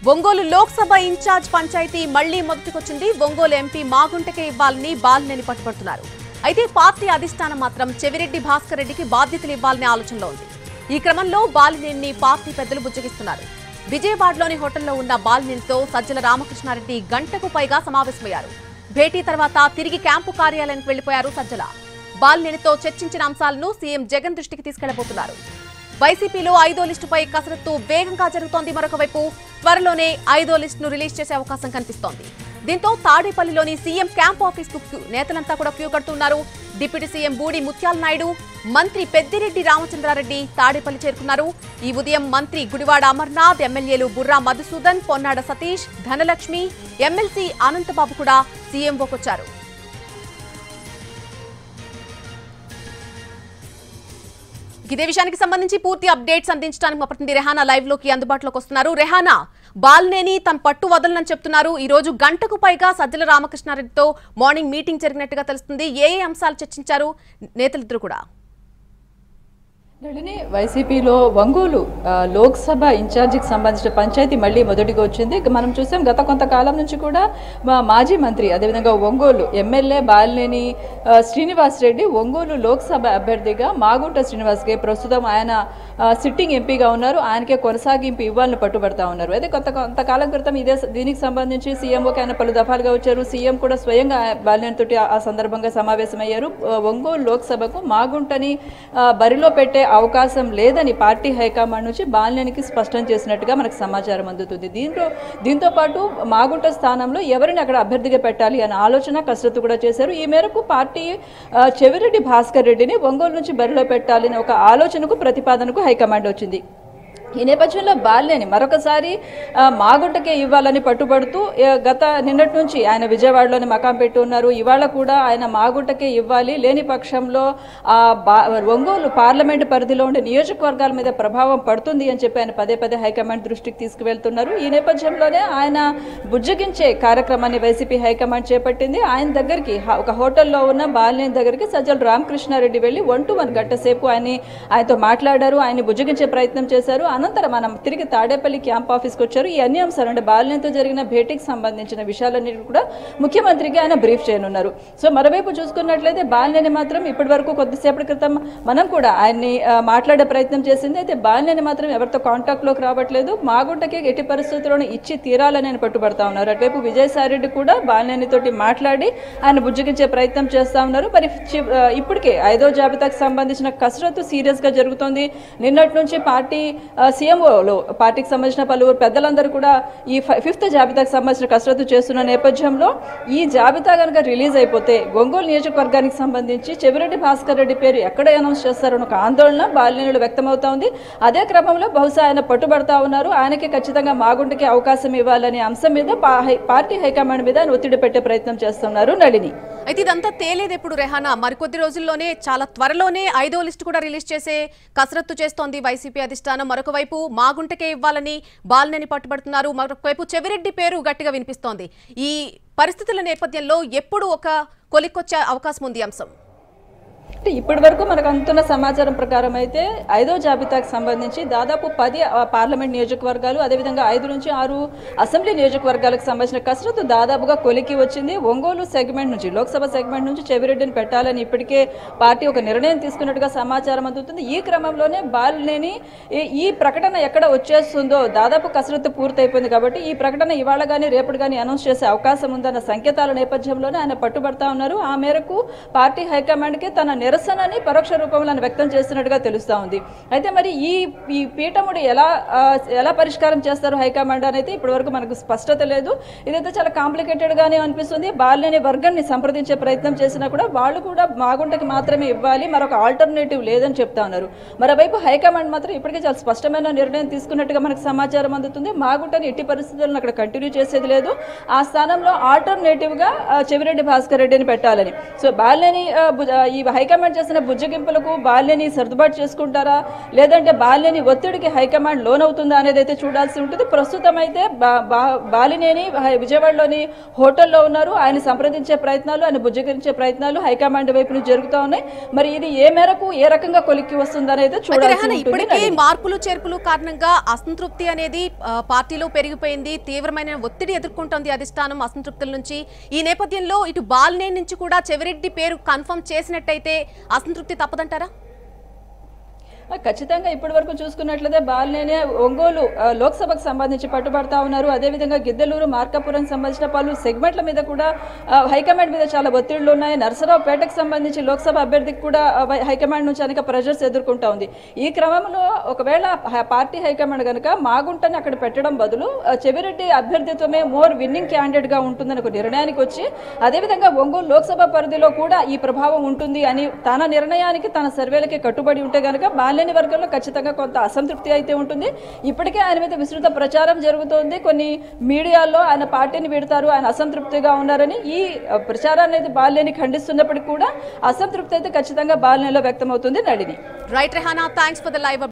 Ongole Lok Sabha incharge panchayat మళ్లీ మొదటికొచ్చింది. Ongole MP మాగుంటకే ఇవ్వాలని బాలినేని పట్టుబడుతున్నారు. అయితే పార్టీ అధిష్టానం మాత్రం చెవిరెడ్డి భాస్కర్ రెడ్డికి బాధ్యతలు ఇవ్వాలనే ఆలోచనలో ఉంది. ఈ క్రమంలో బాలినేని పార్టీ పెద్దలు బుజ్జగిస్తున్నారు. విజయవాడలోని హోటల్లో ఉన్న బాలినేనితో సజ్జల రామకృష్ణారెడ్డి గంటకు పైగా సమావేశమయ్యారు. భేటీ తర్వాత తిరిగి క్యాంపు కార్యాలయానికి వెళ్లిపోయారు సజ్జల. బాలినేనితో చర్చించిన అంశాలను సీఎం జగన్ దృష్టికి తీసుకెళ్లబోతున్నారు. వైసీపీలో 5వ లిస్టుపై కసరత్తు వేగంగా జరుగుతోంది. మరొక వైపు త్వరలోనే 5వ లిస్టును రిలీజ్ చేసే అవకాశం కనిపిస్తోంది. దీంతో తాడేపల్లిలోని సీఎం క్యాంప్ ఆఫీస్ కు నేతలంతా కూడా క్యూ కడుతున్నారు. డిప్యూటీ సీఎం బూడి ముత్యాల నాయుడు, మంత్రి పెద్దిరెడ్డి రామచంద్రారెడ్డి తాడేపల్లి చేరుకున్నారు. ఈ ఉదయం మంత్రి గుడివాడ అమర్నాథ్, ఎమ్మెల్యేలు బుర్రా మధుసూదన్, పొన్నాడ సతీష్, ధనలక్ష్మి, ఎమ్మెల్సీ అనంతబాబు కూడా సీఎంఓకొచ్చారు. ఇదే విషయానికి సంబంధించి పూర్తి అప్డేట్స్ అందించడానికి మా ప్రతినిధి రెహానా లైవ్ లోకి అందుబాటులోకి వస్తున్నారు. రెహానా, బాలినేని తన పట్టు వదలనని చెప్తున్నారు. ఈ రోజు గంటకు పైగా సజ్జల రామకృష్ణారెడ్డితో మార్నింగ్ మీటింగ్ జరిగినట్టుగా తెలుస్తుంది. ఏ అంశాలు చర్చించారు నేతలిద్దరు కూడా? వైసీపీలో ఒంగోలు లోక్సభ ఇన్ఛార్జికి సంబంధించిన పంచాయతీ మళ్ళీ మొదటిగా వచ్చింది. మనం చూసాం గత కొంతకాలం నుంచి కూడా మాజీ మంత్రి అదేవిధంగా ఒంగోలు ఎమ్మెల్యే బాలినేని శ్రీనివాస్ రెడ్డి ఒంగోలు లోక్సభ అభ్యర్థిగా మాగుంట శ్రీనివాస్కి ప్రస్తుతం ఆయన సిట్టింగ్ ఎంపీగా ఉన్నారు. ఆయనకే కొనసాగింపు ఇవ్వాలని పట్టుబడతా ఉన్నారు. అయితే కొంతకాలం క్రితం దీనికి సంబంధించి సీఎంఓకి ఆయన పలు దఫాలుగా వచ్చారు. సీఎం కూడా స్వయంగా బాలినేని తోటి ఆ సందర్భంగా సమావేశమయ్యారు. ఒంగోలు లోక్సభకు మాగుంటని బరిలో పెట్టే అవకాశం లేదని పార్టీ హైకమాండ్ నుంచి బాలినేనికి స్పష్టం చేసినట్టుగా మనకు సమాచారం అందుతుంది. దీంతో పాటు మాగుంట స్థానంలో ఎవరిని అక్కడ అభ్యర్థిగా పెట్టాలి అనే ఆలోచన కసరత్తు కూడా చేశారు. ఈ మేరకు పార్టీ చెవిరెడ్డి భాస్కర్ రెడ్డిని ఒంగోలు నుంచి బరిలో పెట్టాలని ఒక ఆలోచనకు ప్రతిపాదనకు హైకమాండ్ వచ్చింది. ఈ నేపథ్యంలో బాలినేని మరొకసారి మాగుంటకే ఇవ్వాలని పట్టుబడుతూ నిన్నటి నుంచి ఆయన విజయవాడలోని మకాం పెట్టి ఉన్నారు. ఇవాళ కూడా ఆయన మాగుంటకే ఇవ్వాలి, లేని పక్షంలో ఒంగోలు పార్లమెంటు పరిధిలో ఉండే నియోజకవర్గాల మీద ప్రభావం పడుతుంది అని చెప్పి ఆయన పదే పదే హైకమాండ్ దృష్టికి తీసుకువెళ్తున్నారు. ఈ నేపథ్యంలోనే ఆయన బుజ్జగించే కార్యక్రమాన్ని వైసీపీ హైకమాండ్ చేపట్టింది. ఆయన దగ్గరికి ఒక హోటల్లో ఉన్న బాలినేని దగ్గరికి సజ్జల రామకృష్ణారెడ్డి వెళ్లి 1-to-1 గంట సేపు ఆయనతో మాట్లాడారు. ఆయన బుజ్జగించే ప్రయత్నం చేశారు. అనంతరం మనం తిరిగి తాడేపల్లి క్యాంప్ ఆఫీస్కి వచ్చారు. ఈ అన్ని అంశాలు అంటే బాలినేనితో జరిగిన భేటీకి సంబంధించిన విషయాలన్నీ కూడా ముఖ్యమంత్రికి ఆయన బ్రీఫ్ చేయనున్నారు. సో మరోవైపు చూసుకున్నట్లయితే బాలినేని మాత్రం ఇప్పటి వరకు కొద్దిసేపటి క్రితం మనం కూడా ఆయన్ని మాట్లాడే ప్రయత్నం చేసింది. అయితే బాలినేని మాత్రం ఎవరితో కాంటాక్ట్లోకి రావట్లేదు. మాగుంటకి ఎట్టి పరిస్థితుల్లోనూ ఇచ్చి తీరాలని ఆయన పట్టుబడతా ఉన్నారు. అటువైపు విజయసాయిరెడ్డి కూడా బాలినేని తోటి మాట్లాడి ఆయన బుజ్జగించే ప్రయత్నం చేస్తా ఉన్నారు. మరి ఇప్పటికే 5వ జాబితాకు సంబంధించిన కసరత్తు సీరియస్ గా జరుగుతోంది. నిన్నటి నుంచి పార్టీ సీఎంఓలో పార్టీకి సంబంధించిన పలువురు పెద్దలందరూ కూడా ఈ 5th జాబితాకు సంబంధించిన కసరత్తు చేస్తున్న నేపథ్యంలో ఈ జాబితా కనుక రిలీజ్ అయిపోతే ఒంగోలు నియోజకవర్గానికి సంబంధించి చెవిరెడ్డి భాస్కర్ రెడ్డి పేరు ఎక్కడ అనౌన్స్ చేస్తారని ఒక ఆందోళన బాలినేనిలో వ్యక్తమవుతా ఉంది. అదే క్రమంలో బహుశా ఆయన పట్టుబడతా ఉన్నారు. ఆయనకి ఖచ్చితంగా మాగుంటకి అవకాశం ఇవ్వాలనే అంశం మీద పార్టీ హైకమాండ్ మీద ఆయన ఒత్తిడి పెట్టే ప్రయత్నం చేస్తున్నారు. నళిని, అయితే ఇదంతా తేలేదు ఎప్పుడు రెహానా? మరికొద్ది రోజుల్లోనే చాలా త్వరలోనే 5వ లిస్టు కూడా రిలీజ్ చేసే కసరత్తు చేస్తోంది వైసీపీ అధిష్టానం. మరొక వైపు మాగుంటకే ఇవ్వాలని బాలినేని పట్టుబడుతున్నారు. మరొకవైపు చెవిరెడ్డి పేరు గట్టిగా వినిపిస్తోంది. ఈ పరిస్థితుల నేపథ్యంలో ఎప్పుడు ఒక కొలిక్కొచ్చే అవకాశం ఉంది అంశం? ఇప్పటి వరకు మనకు అందుతున్న సమాచారం ప్రకారం అయితే 5వ జాబితాకు సంబంధించి దాదాపు 10 పార్లమెంట్ నియోజకవర్గాలు అదేవిధంగా 5 నుంచి 6 అసెంబ్లీ నియోజకవర్గాలకు సంబంధించిన కసరత్తు దాదాపుగా కొలికి వచ్చింది. ఒంగోలు సెగ్మెంట్ నుంచి లోక్సభ సెగ్మెంట్ నుంచి చెవిరెడ్డిని పెట్టాలని ఇప్పటికే పార్టీ ఒక నిర్ణయం తీసుకున్నట్టుగా సమాచారం అందుతుంది. ఈ క్రమంలోనే బాలినేని ఈ ప్రకటన ఎక్కడ వచ్చేస్తుందో దాదాపు కసరత్తు పూర్తయిపోయింది కాబట్టి ఈ ప్రకటన ఇవాళ కానీ రేపటి కానీ అనౌన్స్ చేసే అవకాశం ఉందన్న సంకేతాల నేపథ్యంలోనే ఆయన పట్టుబడతా ఉన్నారు. ఆ మేరకు పార్టీ హైకమాండ్కి తన నిరసనని పరోక్ష రూపంలో వ్యక్తం చేస్తున్నట్టుగా తెలుస్తా ఉంది. అయితే మరి ఈ పీఠముడి ఎలా పరిష్కారం చేస్తారు హైకమాండ్ అనేది ఇప్పటి వరకు మనకు స్పష్టత లేదు. ఇదైతే చాలా కాంప్లికేటెడ్ గానే అనిపిస్తుంది. బాలినేని వర్గాన్ని సంప్రదించే ప్రయత్నం చేసినా కూడా వాళ్ళు కూడా మాగుంటకి మాత్రమే ఇవ్వాలి, మరొక ఆల్టర్నేటివ్ లేదని చెప్తా ఉన్నారు. మరోవైపు హైకమాండ్ మాత్రం ఇప్పటికే చాలా స్పష్టమైన నిర్ణయం తీసుకున్నట్టుగా మనకు సమాచారం అందుతుంది. మాగుంటని ఎట్టి పరిస్థితులను అక్కడ కంటిన్యూ చేసేది లేదు. ఆ స్థానంలో ఆల్టర్నేటివ్ గా చెవిరెడ్డి భాస్కర్ రెడ్డిని పెట్టాలని. సో బాలినేని ఈ హైకమాండ్ చేసిన బుజ్జగింపులకు బాలినేని సర్దుబాటు చేసుకుంటారా, లేదంటే బాలినేని ఒత్తిడికి హైకమాండ్ లోనవుతుందా అనేది అయితే చూడాల్సి ఉంటుంది. ప్రస్తుతం అయితే బాలినేని విజయవాడలోని హోటల్లో ఉన్నారు. ఆయన సంప్రదించే ప్రయత్నాలు, ఆయన బుజ్జగించే ప్రయత్నాలు హైకమాండ్ వైపు నుంచి జరుగుతూ ఉన్నాయి. మరి ఇది ఏ మేరకు ఏ రకంగా కొలిక్కి వస్తుందని అయితే చూడాల్సి ఇప్పటికే మార్పులు చేర్పులు కారణంగా అసంతృప్తి అనేది పార్టీలో పెరిగిపోయింది. తీవ్రమైన ఒత్తిడి ఎదుర్కొంటోంది అధిష్టానం అసంతృప్తుల నుంచి. ఈ నేపథ్యంలో ఇటు బాలినేని నుంచి కూడా చెవిరెడ్డి పేరు కన్ఫర్మ్ చేసినట్టయితే అసంతృప్తి తప్పదంటారా? ఖచ్చితంగా ఇప్పటి వరకు చూసుకున్నట్లయితే బాలినేని ఒంగోలు లోక్సభకు సంబంధించి పట్టుబడతా ఉన్నారు. అదేవిధంగా గిద్దలూరు, మార్కాపురం సంబంధించిన పలు సెగ్మెంట్ల మీద కూడా హైకమాండ్ మీద చాలా ఒత్తిళ్లు ఉన్నాయి. నరసరావుపేటకు సంబంధించి లోక్సభ అభ్యర్థికి కూడా హైకమాండ్ నుంచి అనేక ప్రెషర్స్ ఎదుర్కొంటా ఉంది. ఈ క్రమంలో ఒకవేళ పార్టీ హైకమాండ్ కనుక మాగుంటని అక్కడ పెట్టడం బదులు చెవిరెడ్డి అభ్యర్థిత్వమే మోర్ విన్నింగ్ క్యాండిడేట్ గా ఉంటుందని ఒక నిర్ణయానికి వచ్చి, అదేవిధంగా ఒంగోలు లోక్సభ పరిధిలో కూడా ఈ ప్రభావం ఉంటుంది అని తన నిర్ణయానికి, తన సర్వేలకి కట్టుబడి ఉంటే కనుక బాలినేని వర్గంలో ఖచ్చితంగా కొంత అసంతృప్తి అయితే ఉంటుంది. ఇప్పటికే ఆయన మీద విస్తృత ప్రచారం జరుగుతోంది. కొన్ని మీడియాల్లో ఆయన పార్టీని వీడతారు, ఆయన అసంతృప్తిగా ఉన్నారని ఈ ప్రచారాన్ని అయితే బాలినేని ఖండిస్తున్నప్పటికీ కూడా అసంతృప్తి అయితే ఖచ్చితంగా బాలినేనిలో వ్యక్తమవుతుంది. Nalini. Right Rehana, thanks for the live.